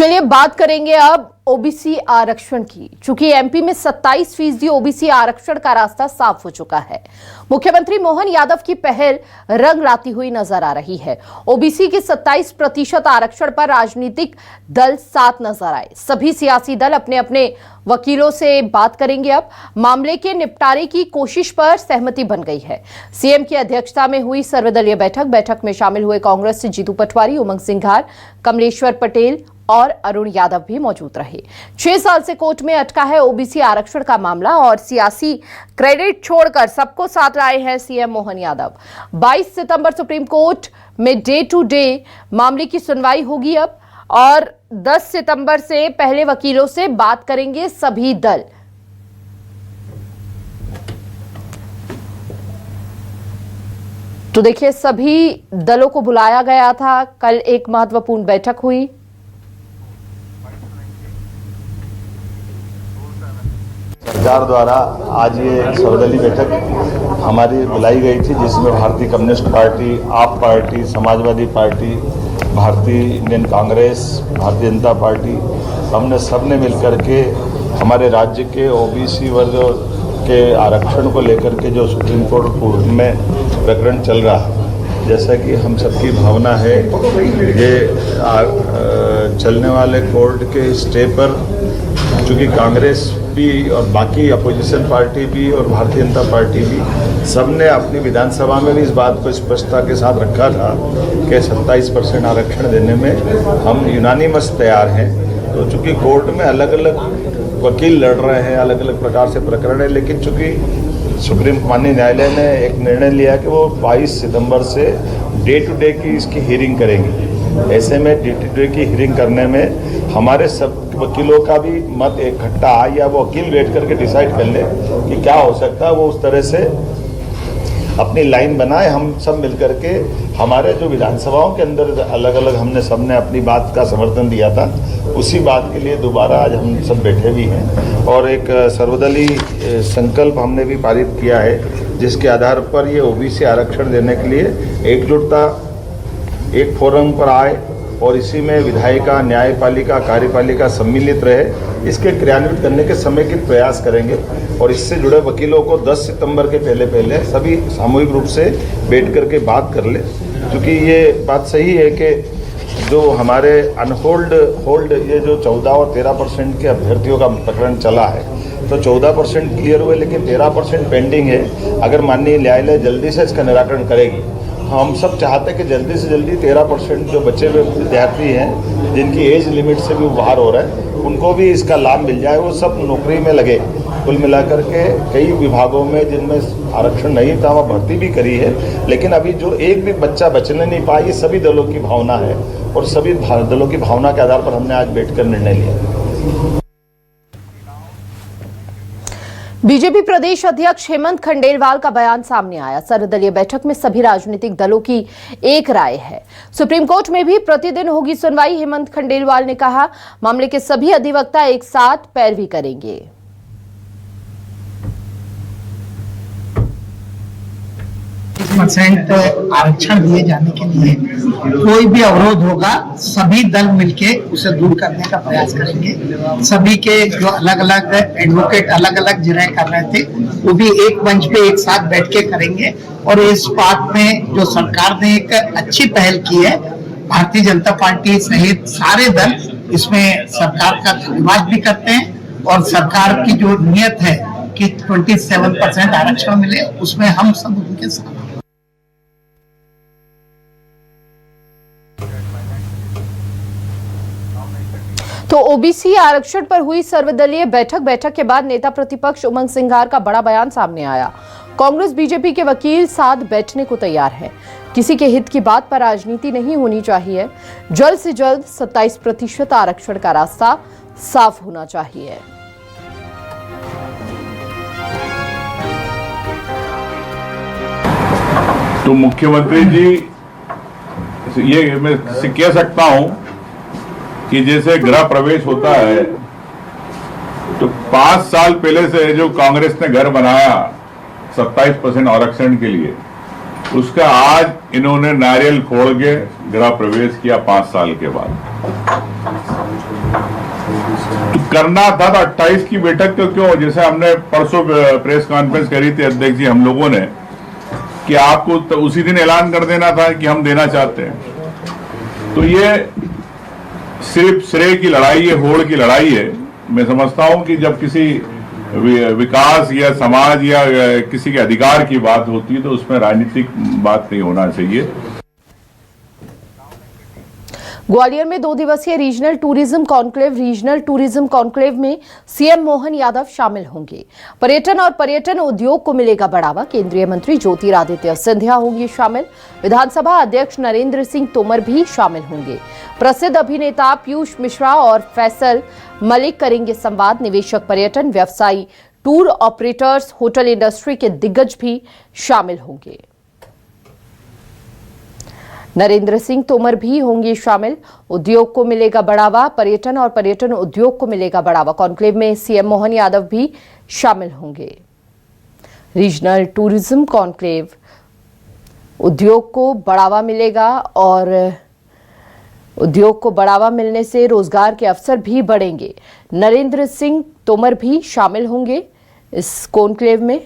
चलिए बात करेंगे अब ओबीसी आरक्षण की। चूंकि एमपी में 27% ओबीसी आरक्षण का रास्ता साफ हो चुका है, मुख्यमंत्री मोहन यादव की पहल रंग लाती हुई नजर आ रही है। ओबीसी के 27% आरक्षण पर राजनीतिक दल साथ नजर आए। सभी सियासी दल अपने अपने वकीलों से बात करेंगे। अब मामले के निपटारे की कोशिश पर सहमति बन गई है। सीएम की अध्यक्षता में हुई सर्वदलीय बैठक में शामिल हुए कांग्रेस से जीतू पटवारी, उमंग सिंघार, कमलेश्वर पटेल और अरुण यादव भी मौजूद रहे। 6 साल से कोर्ट में अटका है ओबीसी आरक्षण का मामला और सियासी क्रेडिट छोड़कर सबको साथ लाए हैं सीएम मोहन यादव। 22 सितंबर सुप्रीम कोर्ट में डे टू डे मामले की सुनवाई होगी अब, और 10 सितंबर से पहले वकीलों से बात करेंगे सभी दल। तो देखिए, सभी दलों को बुलाया गया था। कल एक महत्वपूर्ण बैठक हुई। सरकार द्वारा आज ये सर्वदलीय बैठक हमारी बुलाई गई थी, जिसमें भारतीय कम्युनिस्ट पार्टी, आप पार्टी, समाजवादी पार्टी, भारतीय इंडियन कांग्रेस, भारतीय जनता पार्टी, हमने सबने मिलकर के हमारे राज्य के ओबीसी वर्ग के आरक्षण को लेकर के जो सुप्रीम कोर्ट में प्रकरण चल रहा है, जैसा कि हम सबकी भावना है, ये चलने वाले कोर्ट के स्टे पर चूँकि कांग्रेस भी और बाकी अपोजिशन पार्टी भी और भारतीय जनता पार्टी भी सबने अपनी विधानसभा में भी इस बात को स्पष्टता के साथ रखा था कि 27% आरक्षण देने में हम यूनानिमस तैयार हैं। तो चूँकि कोर्ट में अलग अलग वकील लड़ रहे हैं, अलग अलग प्रकार से प्रकरण है, लेकिन चूँकि सुप्रीम माननीय न्यायालय ने एक निर्णय लिया कि वो 22 सितंबर से डे टू डे की इसकी हियरिंग करेंगे। ऐसे में डे टू डे की हियरिंग करने में हमारे सब वकीलों का भी मत इकट्ठा आए, या वो वकील बैठ करके डिसाइड कर ले कि क्या हो सकता है, वो उस तरह से अपनी लाइन बनाए। हम सब मिलकर के हमारे जो विधानसभाओं के अंदर अलग अलग हमने सबने अपनी बात का समर्थन दिया था, उसी बात के लिए दोबारा आज हम सब बैठे भी हैं और एक सर्वदलीय संकल्प हमने भी पारित किया है, जिसके आधार पर ये ओबीसी आरक्षण देने के लिए एकजुटता एक फोरम पर आए और इसी में विधायिका, न्यायपालिका, कार्यपालिका सम्मिलित रहे। इसके क्रियान्वित करने के समेकित प्रयास करेंगे और इससे जुड़े वकीलों को 10 सितंबर के पहले सभी सामूहिक रूप से बैठ करके बात कर ले। क्योंकि ये बात सही है कि जो हमारे अनहोल्ड ये जो 14 और 13% के अभ्यर्थियों का प्रकरण चला है, तो 14% क्लियर हुए, लेकिन 13% पेंडिंग है। अगर माननीय न्यायालय जल्दी से इसका निराकरण करेगी, हम सब चाहते हैं कि जल्दी से जल्दी 13% जो बचे हुए विद्यार्थी हैं, जिनकी एज लिमिट से भी बाहर हो रहा है, उनको भी इसका लाभ मिल जाए, वो सब नौकरी में लगे। कुल मिलाकर के कई विभागों में जिनमें आरक्षण नहीं था वह भर्ती भी करी है, लेकिन अभी जो एक भी बच्चा बचने नहीं पाया, ये सभी दलों की भावना है और सभी दलों की भावना के आधार पर हमने आज बैठकर निर्णय लिया। बीजेपी प्रदेश अध्यक्ष हेमंत खंडेलवाल का बयान सामने आया। सर्वदलीय बैठक में सभी राजनीतिक दलों की एक राय है। सुप्रीम कोर्ट में भी प्रतिदिन होगी सुनवाई। हेमंत खंडेलवाल ने कहा, मामले के सभी अधिवक्ता एक साथ पैरवी करेंगे। % आरक्षण दिए जाने के लिए कोई भी अवरोध होगा, सभी दल मिलके उसे दूर करने का प्रयास करेंगे। सभी के जो अलग अलग एडवोकेट अलग अलग जिरह कर रहे थे, वो भी एक मंच पे एक साथ बैठ के करेंगे। और इस बात में जो सरकार ने एक अच्छी पहल की है, भारतीय जनता पार्टी सहित सारे दल इसमें सरकार का धन्यवाद भी करते हैं। और सरकार की जो नियत है कि 27% आरक्षण मिले, उसमें हम सब उनके साथ। तो ओबीसी आरक्षण पर हुई सर्वदलीय बैठक के बाद नेता प्रतिपक्ष उमंग सिंघार का बड़ा बयान सामने आया। कांग्रेस बीजेपी के वकील साथ बैठने को तैयार हैं। किसी के हित की बात पर राजनीति नहीं होनी चाहिए। जल्द से जल्द 27% आरक्षण का रास्ता साफ होना चाहिए। तो मुख्यमंत्री जी, ये मैं कह सकता हूं कि जैसे गृह प्रवेश होता है, तो 5 साल पहले से जो कांग्रेस ने घर बनाया 27% आरक्षण के लिए, उसका आज इन्होंने नारियल फोड़ के गृह प्रवेश किया 5 साल के बाद। तो करना था तो 28 की बैठक तो क्यों, जैसे हमने परसों प्रेस कॉन्फ्रेंस करी थी अध्यक्ष जी हम लोगों ने, कि आपको तो उसी दिन ऐलान कर देना था कि हम देना चाहते हैं। तो ये सिर्फ श्रेय की लड़ाई है, होड़ की लड़ाई है। मैं समझता हूं कि जब किसी विकास या समाज या किसी के अधिकार की बात होती है तो उसमें राजनीतिक बात नहीं होना चाहिए। ग्वालियर में 2 दिवसीय रीजनल टूरिज्म कॉन्क्लेव में सीएम मोहन यादव शामिल होंगे। पर्यटन और पर्यटन उद्योग को मिलेगा बढ़ावा। केंद्रीय मंत्री ज्योतिरादित्य सिंधिया होंगे शामिल। विधानसभा अध्यक्ष नरेंद्र सिंह तोमर भी शामिल होंगे। प्रसिद्ध अभिनेता पीयूष मिश्रा और फैसल मलिक करेंगे संवाद। निवेशक, पर्यटन व्यवसायी, टूर ऑपरेटर्स, होटल इंडस्ट्री के दिग्गज भी शामिल होंगे। नरेंद्र सिंह तोमर भी होंगे शामिल। उद्योग को मिलेगा बढ़ावा, पर्यटन और पर्यटन उद्योग को मिलेगा बढ़ावा। कॉन्क्लेव में सीएम मोहन यादव भी शामिल होंगे। रीजनल टूरिज्म कॉन्क्लेव, उद्योग को बढ़ावा मिलेगा और उद्योग को बढ़ावा मिलने से रोजगार के अवसर भी बढ़ेंगे। नरेंद्र सिंह तोमर भी शामिल होंगे इस कॉन्क्लेव में।